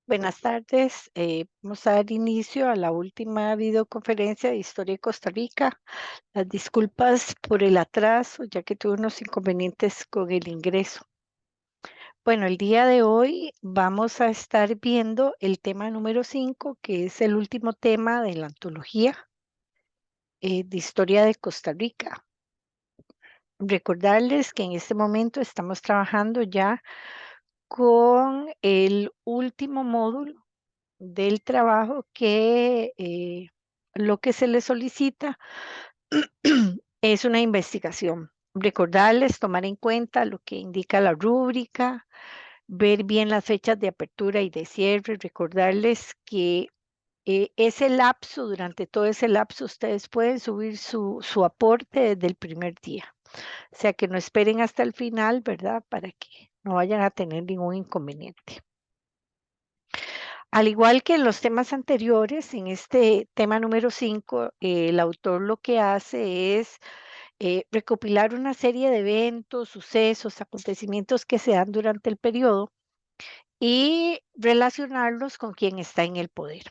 Buenas tardes. Vamos a dar inicio a la última videoconferencia de Historia de Costa Rica. Las disculpas por el atraso, ya que tuve unos inconvenientes con el ingreso. Bueno, el día de hoy vamos a estar viendo el tema número 5, que es el último tema de la antología de Historia de Costa Rica. Recordarles que en este momento estamos trabajando ya con el último módulo del trabajo que lo que se le solicita es una investigación. Recordarles, tomar en cuenta lo que indica la rúbrica, ver bien las fechas de apertura y de cierre, recordarles que ese lapso, durante todo ese lapso, ustedes pueden subir su aporte desde el primer día. O sea, que no esperen hasta el final, ¿verdad? Para que no vayan a tener ningún inconveniente. Al igual que en los temas anteriores, en este tema número 5, el autor lo que hace es recopilar una serie de eventos, sucesos, acontecimientos que se dan durante el periodo y relacionarlos con quien está en el poder.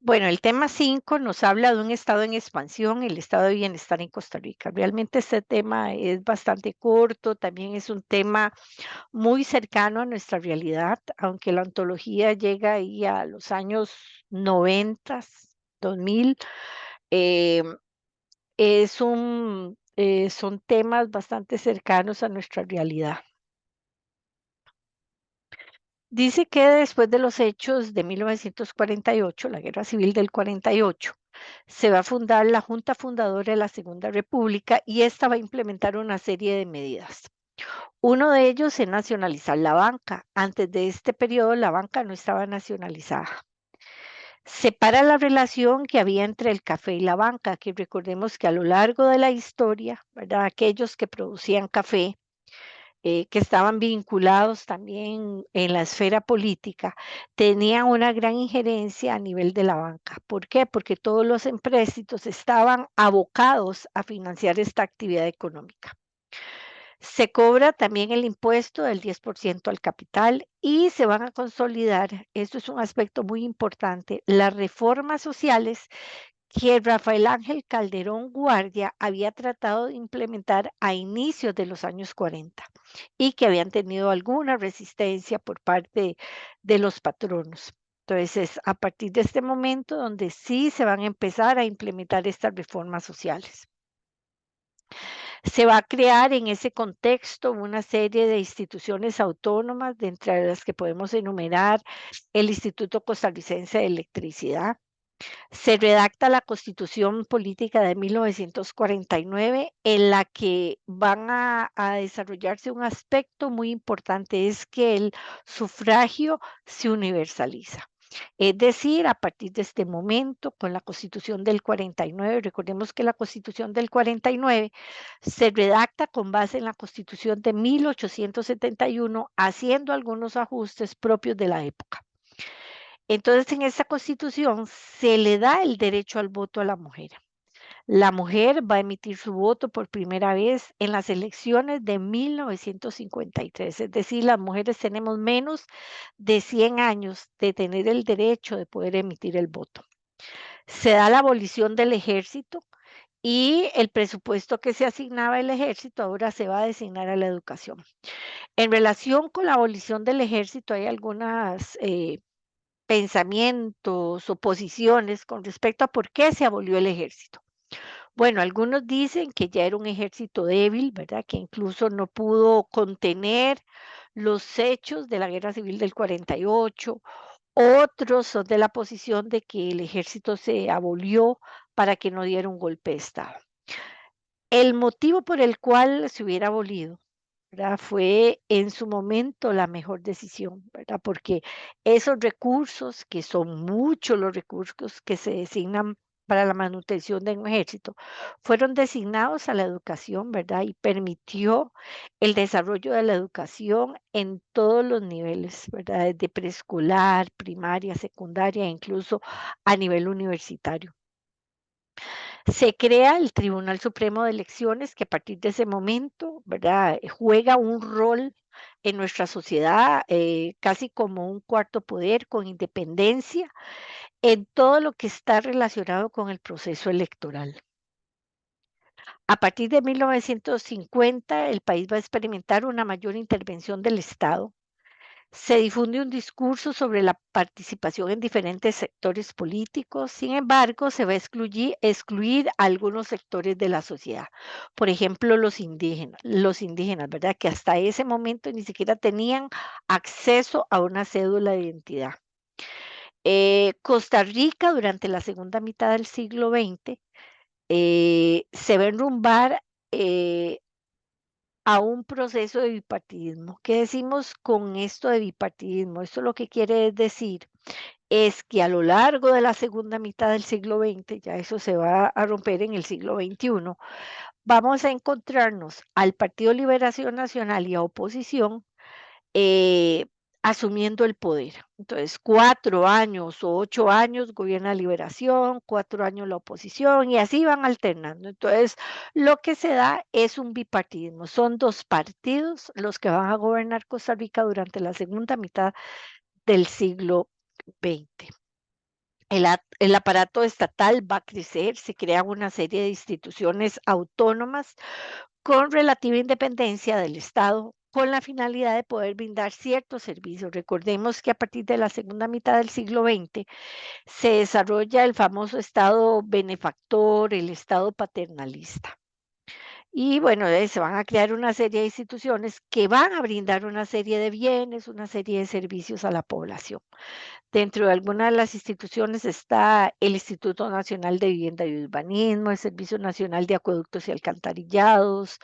Bueno, el tema 5 nos habla de un estado en expansión, el estado de bienestar en Costa Rica. Realmente este tema es bastante corto, también es un tema muy cercano a nuestra realidad, aunque la ontología llega ahí a los años 90, 2000, eh, son temas bastante cercanos a nuestra realidad. Dice que después de los hechos de 1948, la Guerra Civil del 48, se va a fundar la Junta Fundadora de la Segunda República y esta va a implementar una serie de medidas. Uno de ellos es nacionalizar la banca. Antes de este periodo, la banca no estaba nacionalizada. Separa la relación que había entre el café y la banca, que recordemos que a lo largo de la historia, ¿verdad? Aquellos que producían café, que estaban vinculados también en la esfera política, tenían una gran injerencia a nivel de la banca. ¿Por qué? Porque todos los empréstitos estaban abocados a financiar esta actividad económica. Se cobra también el impuesto del 10% al capital y se van a consolidar, esto es un aspecto muy importante, las reformas sociales que Rafael Ángel Calderón Guardia había tratado de implementar a inicios de los años 40 y que habían tenido alguna resistencia por parte de los patronos. Entonces, es a partir de este momento donde sí se van a empezar a implementar estas reformas sociales. Se va a crear en ese contexto una serie de instituciones autónomas, de entre las que podemos enumerar el Instituto Costarricense de Electricidad. Se redacta la Constitución Política de 1949, en la que van a desarrollarse un aspecto muy importante, es que el sufragio se universaliza. Es decir, a partir de este momento, con la Constitución del 49, recordemos que la Constitución del 49 se redacta con base en la Constitución de 1871, haciendo algunos ajustes propios de la época. Entonces, en esta Constitución se le da el derecho al voto a la mujer. La mujer va a emitir su voto por primera vez en las elecciones de 1953, es decir, las mujeres tenemos menos de 100 años de tener el derecho de poder emitir el voto. Se da la abolición del ejército y el presupuesto que se asignaba al ejército ahora se va a designar a la educación. En relación con la abolición del ejército hay algunas pensamientos o posiciones con respecto a por qué se abolió el ejército. Bueno, algunos dicen que ya era un ejército débil, ¿verdad? Que incluso no pudo contener los hechos de la Guerra Civil del 48. Otros son de la posición de que el ejército se abolió para que no diera un golpe de Estado. El motivo por el cual se hubiera abolido, ¿verdad? Fue en su momento la mejor decisión, ¿verdad? Porque esos recursos, que son muchos los recursos que se designan para la manutención de un ejército, fueron designados a la educación, ¿verdad? Y permitió el desarrollo de la educación en todos los niveles, ¿verdad? Desde preescolar, primaria, secundaria, e incluso a nivel universitario. Se crea el Tribunal Supremo de Elecciones, que a partir de ese momento, ¿verdad? Juega un rol en nuestra sociedad, casi como un cuarto poder, con independencia en todo lo que está relacionado con el proceso electoral. A partir de 1950, el país va a experimentar una mayor intervención del Estado. Se difunde un discurso sobre la participación en diferentes sectores políticos. Sin embargo, se va a excluir a algunos sectores de la sociedad. Por ejemplo, los indígenas, ¿verdad? Que hasta ese momento ni siquiera tenían acceso a una cédula de identidad. Costa Rica, durante la segunda mitad del siglo XX, se va a enrumbar a un proceso de bipartidismo. ¿Qué decimos con esto de bipartidismo? Esto lo que quiere decir es que a lo largo de la segunda mitad del siglo XX, ya eso se va a romper en el siglo XXI, vamos a encontrarnos al Partido Liberación Nacional y a oposición eh, asumiendo el poder. Entonces, 4 años o 8 años gobierna Liberación, 4 años la oposición y así van alternando. Entonces, lo que se da es un bipartidismo. Son dos partidos los que van a gobernar Costa Rica durante la segunda mitad del siglo XX. El aparato estatal va a crecer, se crean una serie de instituciones autónomas con relativa independencia del Estado, con la finalidad de poder brindar ciertos servicios. Recordemos que a partir de la segunda mitad del siglo XX se desarrolla el famoso Estado benefactor, el Estado paternalista. Y bueno, se van a crear una serie de instituciones que van a brindar una serie de bienes, una serie de servicios a la población. Dentro de algunas de las instituciones está el Instituto Nacional de Vivienda y Urbanismo, el Servicio Nacional de Acueductos y Alcantarillados,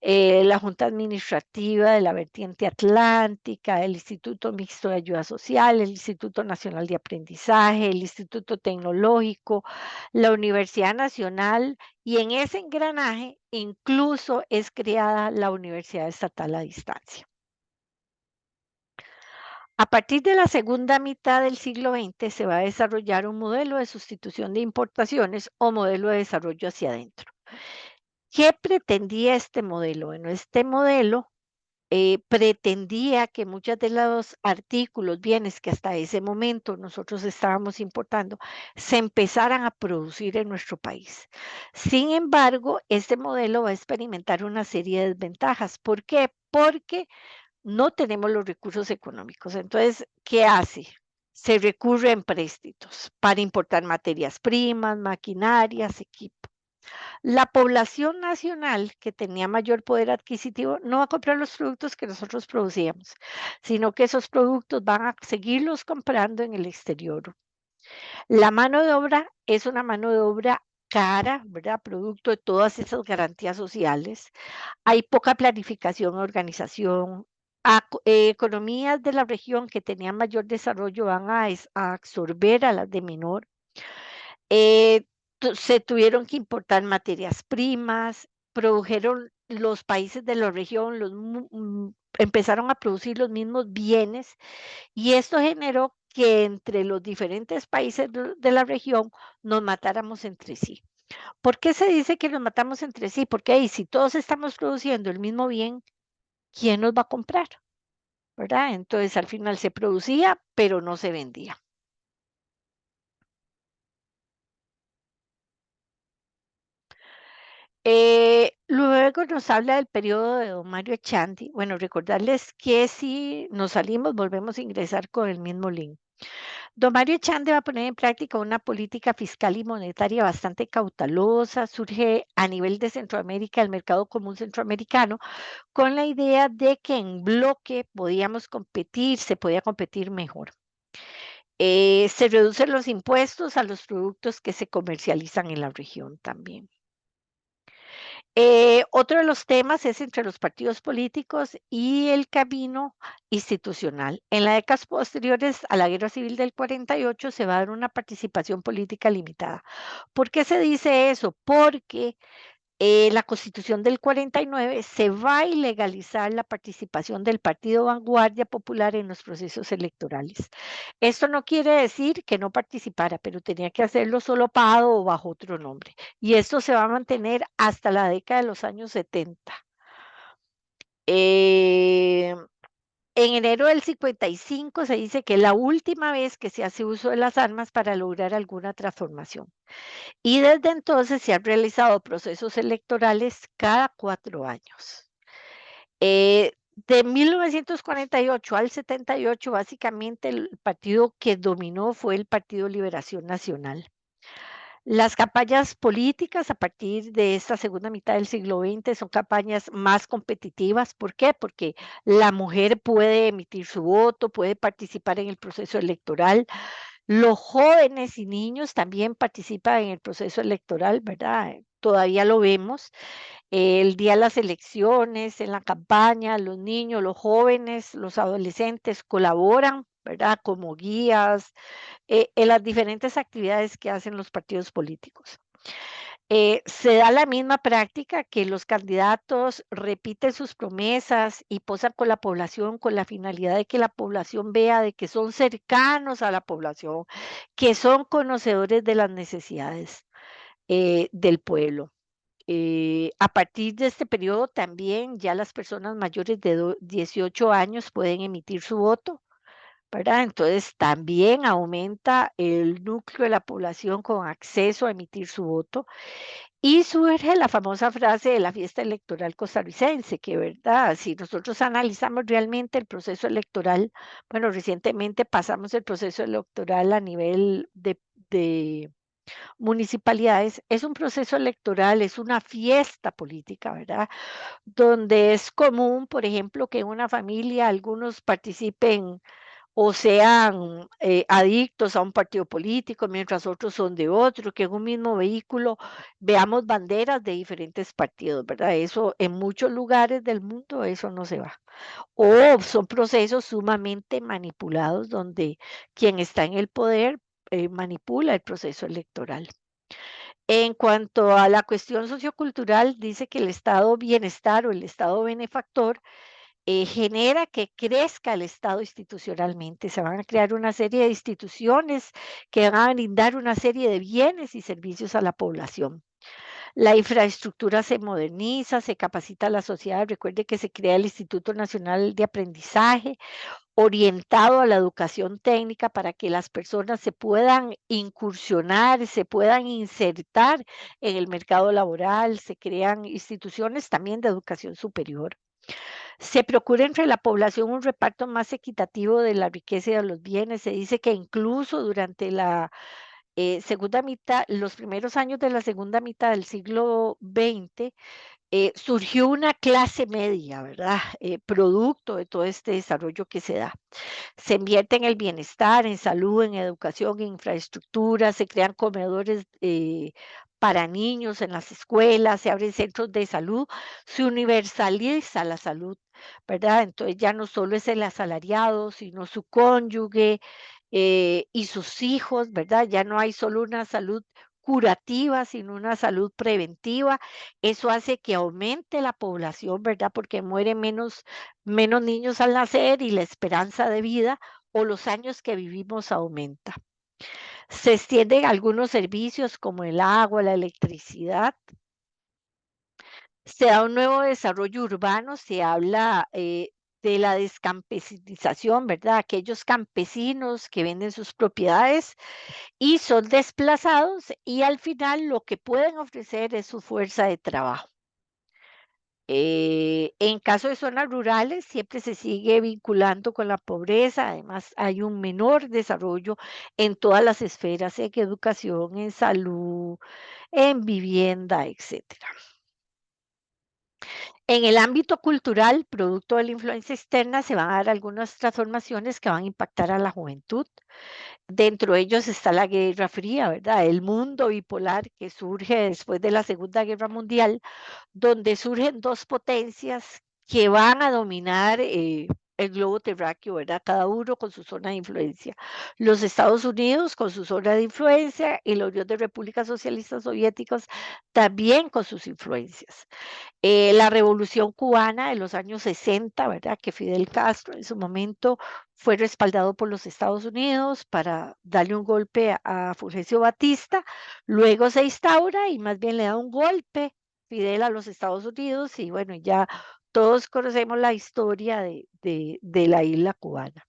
la Junta Administrativa de la Vertiente Atlántica, el Instituto Mixto de Ayuda Social, el Instituto Nacional de Aprendizaje, el Instituto Tecnológico, la Universidad Nacional y en ese engranaje incluso es creada la Universidad Estatal a Distancia. A partir de la segunda mitad del siglo XX se va a desarrollar un modelo de sustitución de importaciones o modelo de desarrollo hacia adentro. ¿Qué pretendía este modelo? Bueno, este modelo pretendía que muchos de los artículos, bienes que hasta ese momento nosotros estábamos importando, se empezaran a producir en nuestro país. Sin embargo, este modelo va a experimentar una serie de desventajas. ¿Por qué? Porque no tenemos los recursos económicos. Entonces, ¿qué hace? Se recurre a empréstitos para importar materias primas, maquinarias, equipos. La población nacional que tenía mayor poder adquisitivo no va a comprar los productos que nosotros producíamos, sino que esos productos van a seguirlos comprando en el exterior. La mano de obra es una mano de obra cara, ¿verdad? Producto de todas esas garantías sociales. Hay poca planificación, organización. Economías de la región que tenían mayor desarrollo van a absorber a las de menor. Eh, Se tuvieron que importar materias primas, produjeron los países de la región, empezaron a producir los mismos bienes y esto generó que entre los diferentes países de la región nos matáramos entre sí. ¿Por qué se dice que nos matamos entre sí? Porque ahí, si todos estamos produciendo el mismo bien, ¿quién nos va a comprar? ¿Verdad? Entonces al final se producía, pero no se vendía. Luego nos habla del periodo de don Mario Echanti. Bueno, recordarles que si nos salimos, volvemos a ingresar con el mismo link. Don Mario Echandi va a poner en práctica una política fiscal y monetaria bastante cautelosa. Surge a nivel de Centroamérica, el mercado común centroamericano, con la idea de que en bloque podíamos competir, se podía competir mejor. Se reducen los impuestos a los productos que se comercializan en la región también. Otro de los temas es entre los partidos políticos y el camino institucional. En las décadas posteriores a la Guerra Civil del 48 se va a dar una participación política limitada. ¿Por qué se dice eso? Porque la Constitución del 49 se va a ilegalizar la participación del Partido Vanguardia Popular en los procesos electorales. Esto no quiere decir que no participara, pero tenía que hacerlo solapado o bajo otro nombre. Y esto se va a mantener hasta la década de los años 70. Eh, en enero del 55 se dice que es la última vez que se hace uso de las armas para lograr alguna transformación. Y desde entonces se han realizado procesos electorales cada 4 años. De 1948 al 78, básicamente el partido que dominó fue el Partido Liberación Nacional. Las campañas políticas a partir de esta segunda mitad del siglo XX son campañas más competitivas. ¿Por qué? Porque la mujer puede emitir su voto, puede participar en el proceso electoral. Los jóvenes y niños también participan en el proceso electoral, ¿verdad? Todavía lo vemos. El día de las elecciones, en la campaña, los niños, los jóvenes, los adolescentes colaboran, ¿verdad? Como guías, en las diferentes actividades que hacen los partidos políticos. Se da la misma práctica que los candidatos repiten sus promesas y posan con la población con la finalidad de que la población vea de que son cercanos a la población, que son conocedores de las necesidades del pueblo. A partir de este periodo también ya las personas mayores de 18 años pueden emitir su voto, ¿verdad? Entonces también aumenta el núcleo de la población con acceso a emitir su voto y surge la famosa frase de la fiesta electoral costarricense, que verdad, si nosotros analizamos realmente el proceso electoral, bueno, recientemente pasamos el proceso electoral a nivel de municipalidades, es un proceso electoral, es una fiesta política, ¿verdad? Donde es común, por ejemplo, que en una familia algunos participen o sean adictos a un partido político, mientras otros son de otro, que en un mismo vehículo veamos banderas de diferentes partidos, ¿verdad? Eso en muchos lugares del mundo, eso no se va. O son procesos sumamente manipulados donde quien está en el poder manipula el proceso electoral. En cuanto a la cuestión sociocultural, dice que el estado bienestar o el estado benefactor genera que crezca el Estado institucionalmente. Se van a crear una serie de instituciones que van a brindar una serie de bienes y servicios a la población. La infraestructura se moderniza, se capacita a la sociedad. Recuerde que se crea el Instituto Nacional de Aprendizaje, orientado a la educación técnica para que las personas se puedan incursionar, se puedan insertar en el mercado laboral. Se crean instituciones también de educación superior. Se procura entre la población un reparto más equitativo de la riqueza y de los bienes. Se dice que incluso durante la segunda mitad, los primeros años de la segunda mitad del siglo XX, surgió una clase media, ¿verdad? Producto de todo este desarrollo que se da. Se invierte en el bienestar, en salud, en educación, en infraestructura, se crean comedores para niños en las escuelas, se abren centros de salud, se universaliza la salud, ¿verdad? Entonces ya no solo es el asalariado, sino su cónyuge y sus hijos, ¿verdad? Ya no hay solo una salud curativa, sino una salud preventiva. Eso hace que aumente la población, ¿verdad? Porque mueren menos niños al nacer y la esperanza de vida o los años que vivimos aumenta. Se extienden algunos servicios como el agua, la electricidad. Se da un nuevo desarrollo urbano, se habla de la descampesinización, ¿verdad? Aquellos campesinos que venden sus propiedades y son desplazados y al final lo que pueden ofrecer es su fuerza de trabajo. En caso de zonas rurales, siempre se sigue vinculando con la pobreza, además hay un menor desarrollo en todas las esferas, en educación, en salud, en vivienda, etcétera. En el ámbito cultural, producto de la influencia externa, se van a dar algunas transformaciones que van a impactar a la juventud. Dentro de ellos está la Guerra Fría, ¿verdad? El mundo bipolar que surge después de la Segunda Guerra Mundial, donde surgen dos potencias que van a dominar el globo terráqueo, ¿verdad? Cada uno con su zona de influencia. Los Estados Unidos con su zona de influencia y la Unión de Repúblicas Socialistas Soviéticas también con sus influencias. La revolución cubana de los años 60, ¿verdad? Que Fidel Castro en su momento fue respaldado por los Estados Unidos para darle un golpe a Fulgencio Batista, luego se instaura y más bien le da un golpe Fidel a los Estados Unidos y bueno, ya todos conocemos la historia de la isla cubana.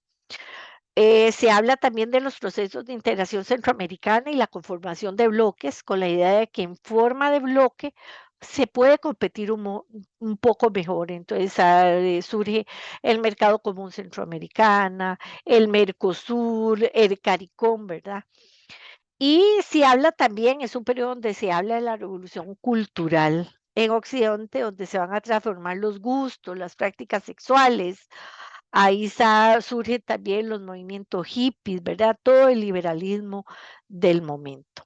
Se habla también de los procesos de integración centroamericana y la conformación de bloques con la idea de que en forma de bloque se puede competir un poco mejor. Entonces surge el mercado común centroamericana, el Mercosur, el CARICOM, ¿verdad? Y se habla también, es un periodo donde se habla de la revolución cultural en Occidente, donde se van a transformar los gustos, las prácticas sexuales. Ahí surgen también los movimientos hippies, ¿verdad? Todo el liberalismo del momento.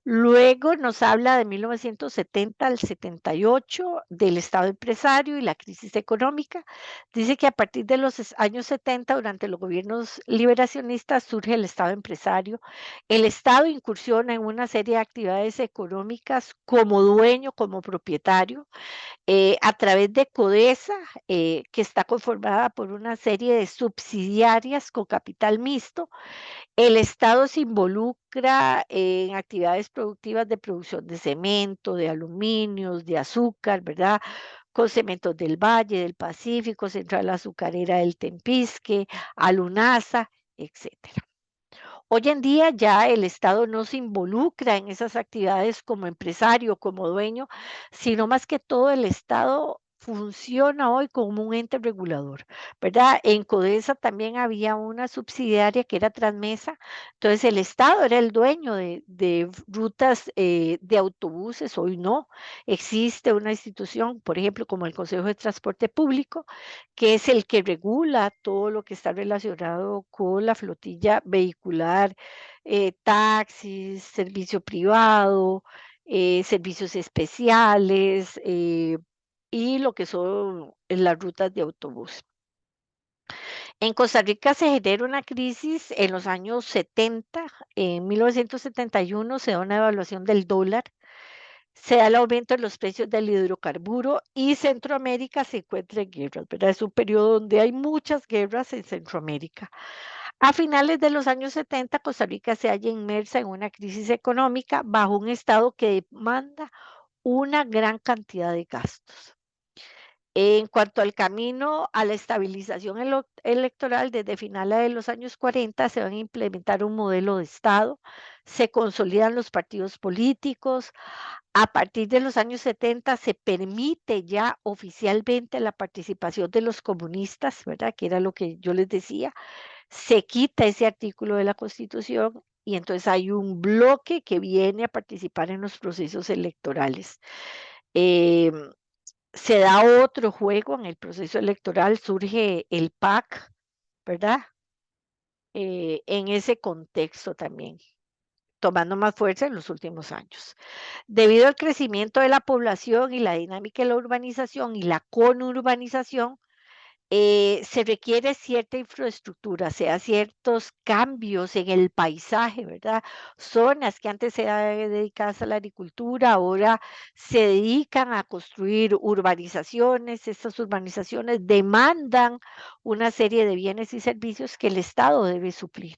Luego nos habla de 1970 al 78 del Estado empresario y la crisis económica. Dice que a partir de los años 70, durante los gobiernos liberacionistas, surge el Estado empresario. El Estado incursiona en una serie de actividades económicas como dueño, como propietario, a través de CODESA, que está conformada por una serie de subsidiarias con capital mixto. El Estado se involucra en actividades productivas de producción de cemento, de aluminios, de azúcar, ¿verdad? Con Cementos del Valle, del Pacífico, Central Azucarera del Tempisque, Alunasa, etcétera. Hoy en día ya el Estado no se involucra en esas actividades como empresario, como dueño, sino más que todo el Estado funciona hoy como un ente regulador, ¿verdad? En Codesa también había una subsidiaria que era Transmesa, entonces el Estado era el dueño de rutas de autobuses, hoy no. Existe una institución, por ejemplo, como el Consejo de Transporte Público, que es el que regula todo lo que está relacionado con la flotilla vehicular, taxis, servicio privado, servicios especiales y lo que son las rutas de autobús. En Costa Rica se genera una crisis en los años 70, en 1971 se da una evaluación del dólar, se da el aumento en los precios del hidrocarburo y Centroamérica se encuentra en guerras, ¿verdad? Es un periodo donde hay muchas guerras en Centroamérica. A finales de los años 70, Costa Rica se halla inmersa en una crisis económica bajo un Estado que demanda una gran cantidad de gastos. En cuanto al camino a la estabilización electoral, desde finales de los años 40 se van a implementar un modelo de Estado, se consolidan los partidos políticos, a partir de los años 70 se permite ya oficialmente la participación de los comunistas, ¿verdad? Que era lo que yo les decía, se quita ese artículo de la Constitución y entonces hay un bloque que viene a participar en los procesos electorales. Eh, Se da otro juego en el proceso electoral, surge el PAC, ¿verdad? En ese contexto también, tomando más fuerza en los últimos años. Debido al crecimiento de la población y la dinámica de la urbanización y la conurbanización, se requiere cierta infraestructura, sea ciertos cambios en el paisaje, ¿verdad? Zonas que antes eran dedicadas a la agricultura, ahora se dedican a construir urbanizaciones. Estas urbanizaciones demandan una serie de bienes y servicios que el Estado debe suplir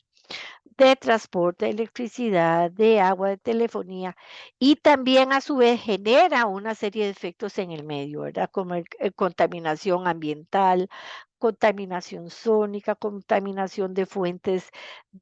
de transporte, de electricidad, de agua, de telefonía, y también a su vez genera una serie de efectos en el medio, ¿verdad? Como contaminación ambiental, contaminación sónica, contaminación de fuentes de